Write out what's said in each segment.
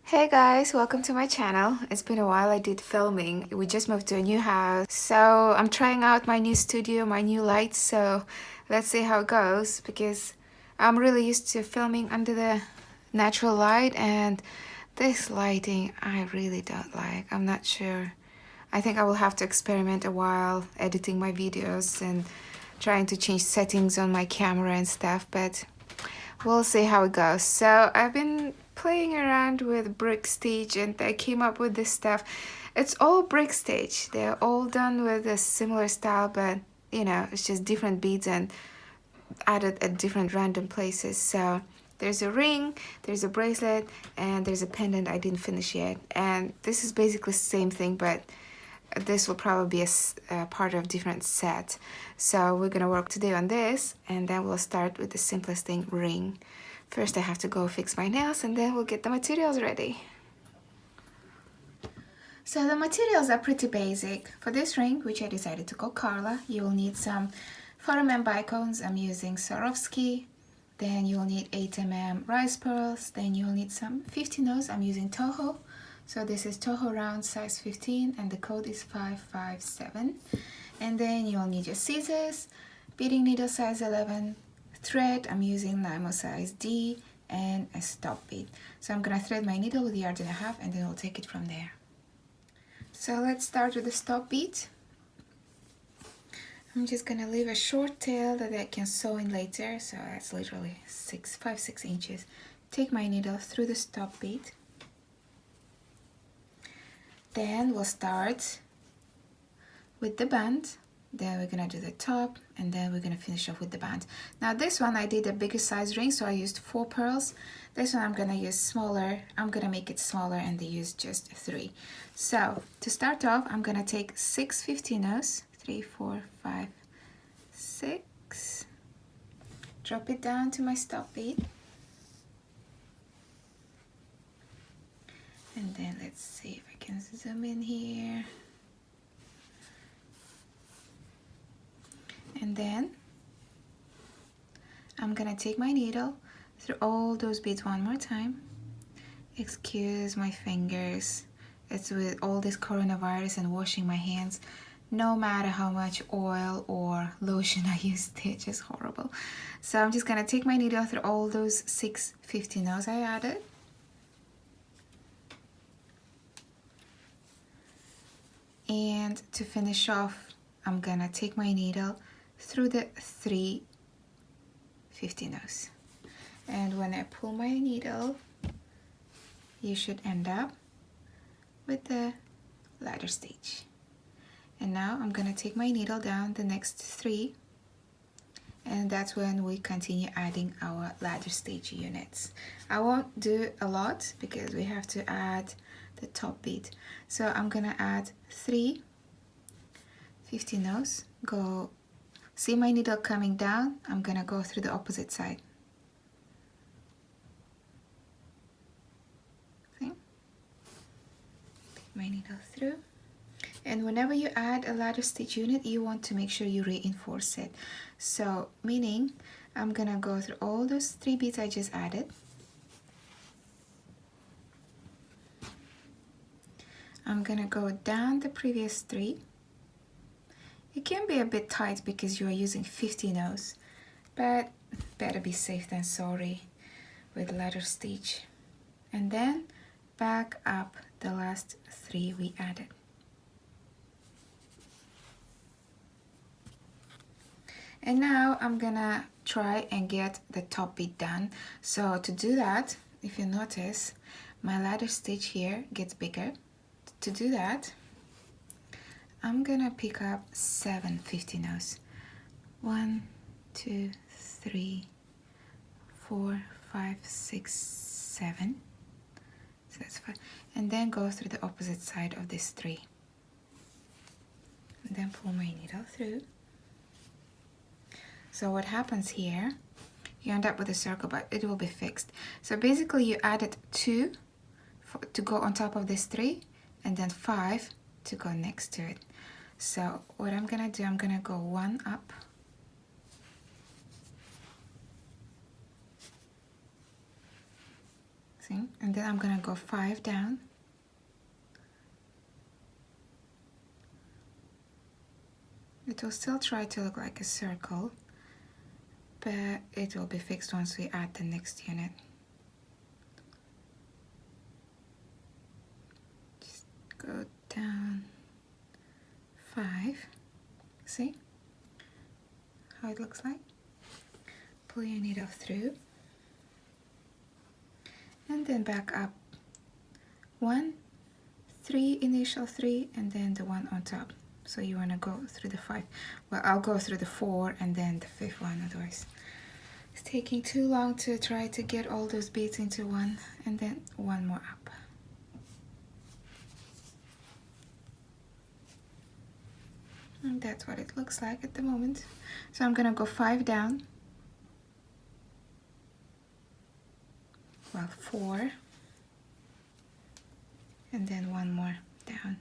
Hey guys, welcome to my channel. It's been a while I did filming. We just moved to a new house. So I'm trying out my new studio, my new lights. So let's see how it goes because I'm really used to filming under the natural light and this lighting I really don't like. I'm not sure. I think I will have to experiment a while editing my videos and trying to change settings on my camera and stuff, but we'll see how it goes. So I've been playing around with brick stitch and I came up with this stuff. It's all brick stitch. They're all done with a similar style, but you know, it's just different beads and added at different random places. So there's a ring, there's a bracelet, and there's a pendant I didn't finish yet. And this is basically the same thing, but this will probably be a part of different set. So we're gonna work today on this, and then we'll start with the simplest thing, ring. First I have to go fix my nails and then we'll get the materials ready. So the materials are pretty basic. For this ring, which I decided to call Carla, you'll need some 4mm bicones. I'm using Swarovski. Then you'll need 8mm rice pearls. Then you'll need some 15-0s. I'm using Toho. So this is Toho round size 15 and the code is 557. And then you'll need your scissors, beading needle size 11, thread. I'm using Nymo size D, and a stop bead. So I'm gonna thread my needle with a yard and a half and then we'll take it from there. So let's start with the stop bead. I'm just gonna leave a short tail that I can sew in later. So that's literally 5-6 inches. Take my needle through the stop bead. Then we'll start with the band. Then we're gonna do the top and then we're gonna finish off with the band. Now this one I did a bigger size ring, so I used 4 pearls. This one I'm gonna use smaller. I'm gonna make it smaller and they use just 3. So to start off, I'm gonna take 6 15-0s, 3, 4, 5, 6. Drop it down to my stop bead. And then let's see if I can zoom in here. And then I'm gonna take my needle through all those beads one more time. Excuse my fingers. It's with all this coronavirus and washing my hands. No matter how much oil or lotion I use, they're just horrible. So I'm just gonna take my needle through all those 6 15-0s I added. And to finish off, I'm gonna take my needle through the 3 15-0s. And when I pull my needle, you should end up with the ladder stitch. And now I'm gonna take my needle down the next 3, and that's when we continue adding our ladder stitch units. I won't do a lot because we have to add the top bead. So I'm gonna add 3 15-0s, go. See my needle coming down, I'm gonna go through the opposite side. See? Take my needle through. And whenever you add a ladder stitch unit, you want to make sure you reinforce it. So, meaning, I'm gonna go through all those 3 beads I just added. I'm gonna go down the previous 3. It can be a bit tight because you are using 15-0s, but better be safe than sorry with ladder stitch. And then back up the last 3 we added. And now I'm gonna try and get the top bead done. So to do that, if you notice, my ladder stitch here gets bigger. To do that, I'm gonna pick up 7 15-0s. 1, 2, 3, 4, 5, 6, 7. So that's 5. And then go through the opposite side of this 3. And then pull my needle through. So what happens here, you end up with a circle, but it will be fixed. So basically you added 2 to go on top of this 3, and then 5 to go next to it. So what I'm gonna do, I'm gonna go 1 up, See? And then I'm gonna go 5 down. It will still try to look like a circle, but it will be fixed once we add the next unit. Just go down 5. See how it looks like? Pull your needle through and then back up 1, 3, initial 3, and then the one on top. So you want to go through the 5. Well, I'll go through the 4 and then the 5th one, otherwise it's taking too long to try to get all those beads into one. And then one more up. And that's what it looks like at the moment. So I'm gonna go 5 down. Well, 4. And then one more down.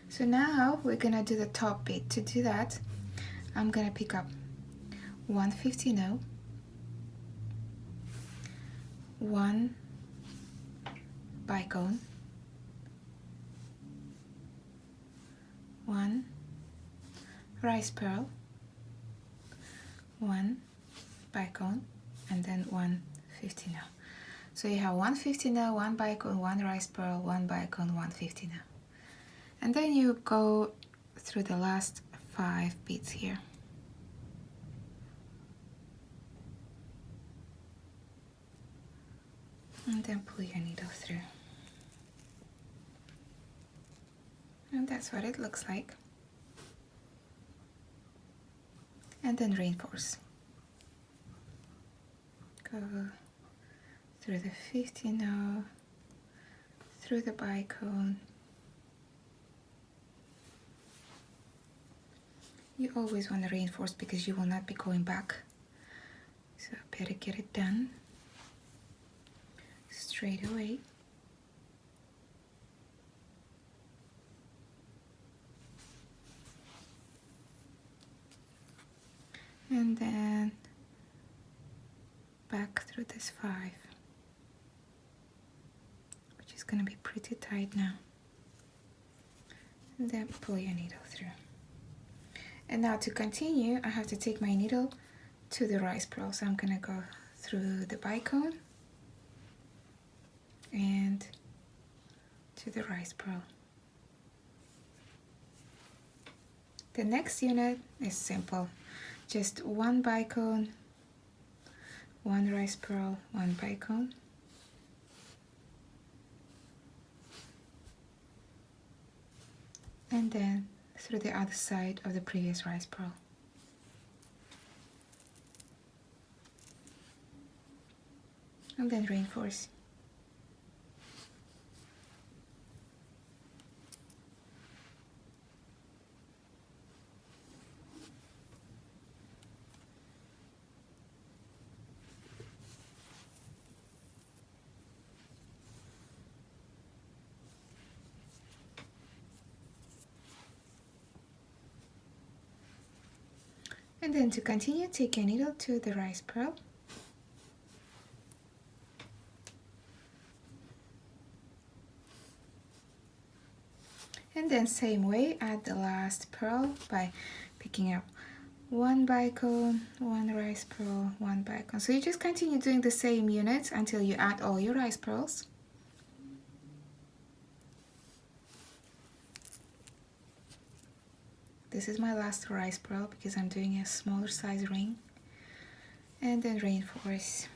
So now we're gonna do the top bead. To do that, I'm gonna pick up 1/15, 1 bicone, 1 rice pearl, 1 bicone, and then 1/15. So you have 1/15, 1 bicone, 1 rice pearl, 1 bicone, 1/15. And then you go through the last 5 beads here. And then pull your needle through. And that's what it looks like. And then reinforce. Go through the 15, through the bicone. You always want to reinforce because you will not be going back. So better get it done straight away. And then back through this 5, which is going to be pretty tight now. And then pull your needle through. And now to continue, I have to take my needle to the rice pearl. So I'm going to go through the bicone and to the rice pearl. The next unit is simple. Just 1 bicone, 1 rice pearl, 1 bicone. And then through the other side of the previous rice pearl. And then reinforce. And then to continue, take your needle to the rice pearl. And then same way, add the last pearl by picking up 1 bicone, 1 rice pearl, 1 bicone. So you just continue doing the same units until you add all your rice pearls. This is my last rice pearl because I'm doing a smaller size ring. And then reinforce.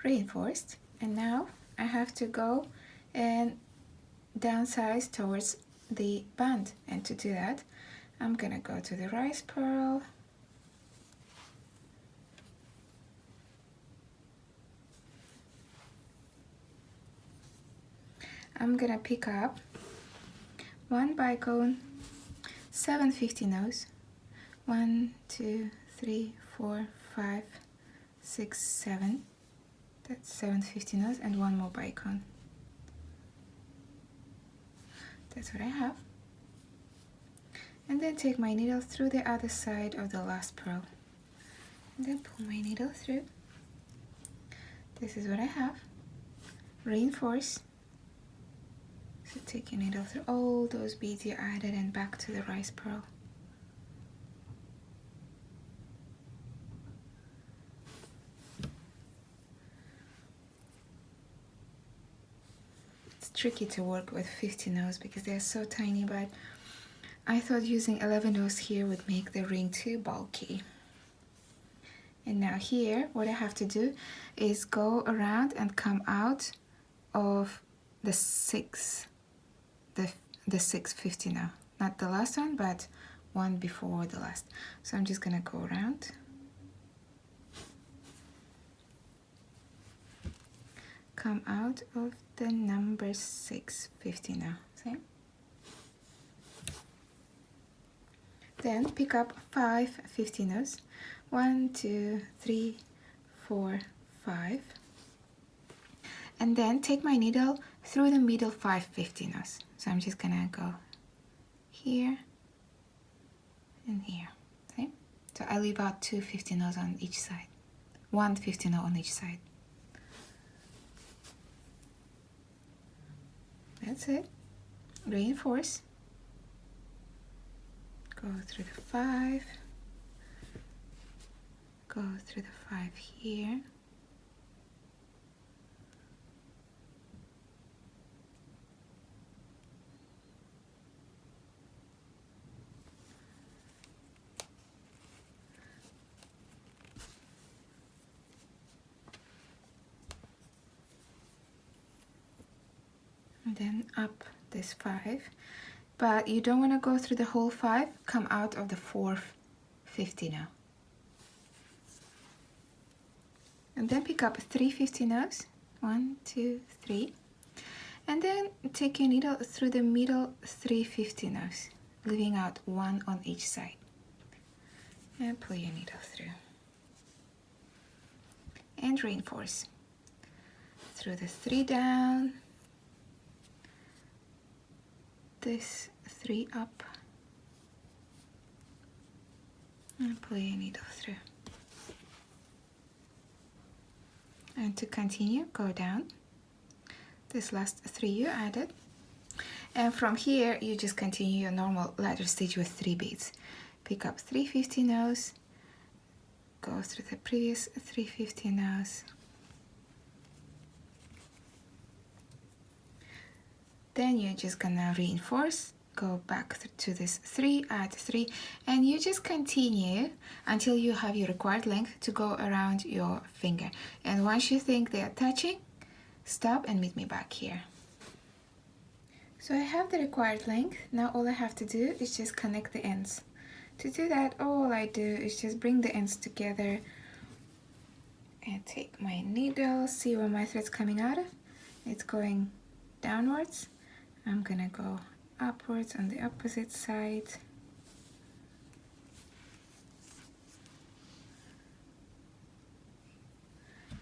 Reinforced. And now I have to go and downsize towards the band. And to do that, I'm gonna go to the rice pearl, I'm gonna pick up 1 bicone, 7 50 nose. 1 2 3 4 5 6 7. That's 7 50 nose, and one more bicone. That's what I have. And then take my needle through the other side of the last pearl, and then pull my needle through. This is what I have. Reinforce. So take your needle through all those beads you added and back to the rice pearl. It's tricky to work with 50 nose because they're so tiny, but I thought using 11 nose here would make the ring too bulky. And now here, what I have to do is go around and come out of the 6 50 now. Not the last one, but one before the last. So I'm just gonna go around. Come out of the number 6 50 now. See? Then pick up 5 50 nose. 1 2 3 4 5. And then take my needle through the middle 5 50 nose. So I'm just gonna go here and here. See? So I leave out 2 50 nose on each side. 1 50 nose on each side. That's it. Reinforce. Go through the 5. Go through the 5 here. And then up this 5, but you don't want to go through the whole 5. Come out of the 4 50 now, and then pick up 3 50 nose. 1 2 3, and then take your needle through the middle 3 50 nose, leaving out 1 on each side, and pull your needle through and reinforce through the 3 down, this 3 up, and pull your needle through. And to continue, go down this last 3 you added, and from here you just continue your normal ladder stitch with 3 beads. Pick up 3 50 nose, go through the previous 3 50 nose, then you're just gonna reinforce, go back to this 3, add 3, and you just continue until you have your required length to go around your finger. And once you think they are touching, stop and meet me back here. So I have the required length. Now all I have to do is just connect the ends. To do that, all I do is just bring the ends together and take my needle, see where my thread's coming out of. It's going downwards. I'm gonna go upwards on the opposite side.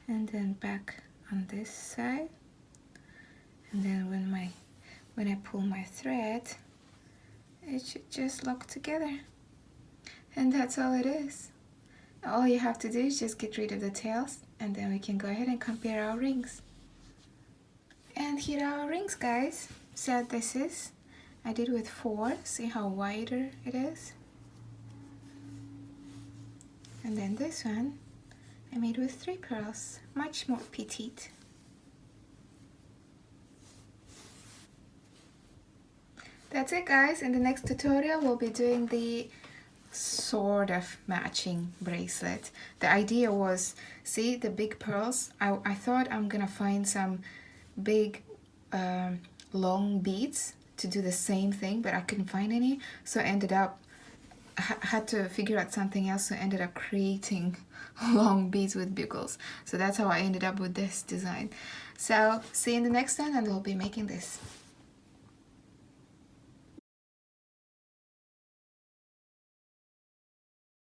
And then back on this side. And then when I pull my thread, it should just lock together. And that's all it is. All you have to do is just get rid of the tails, and then we can go ahead and compare our rings. And here are our rings, guys. So this is, I did with 4, see how wider it is? And then this one, I made with 3 pearls, much more petite. That's it, guys. In the next tutorial, we'll be doing the sort of matching bracelet. The idea was, see the big pearls? I thought I'm gonna find some big long beads to do the same thing, but I couldn't find any, so I ended up had to figure out something else, so I ended up creating long beads with bugles. So that's how I ended up with this design. So see you in the next one, and we'll be making this.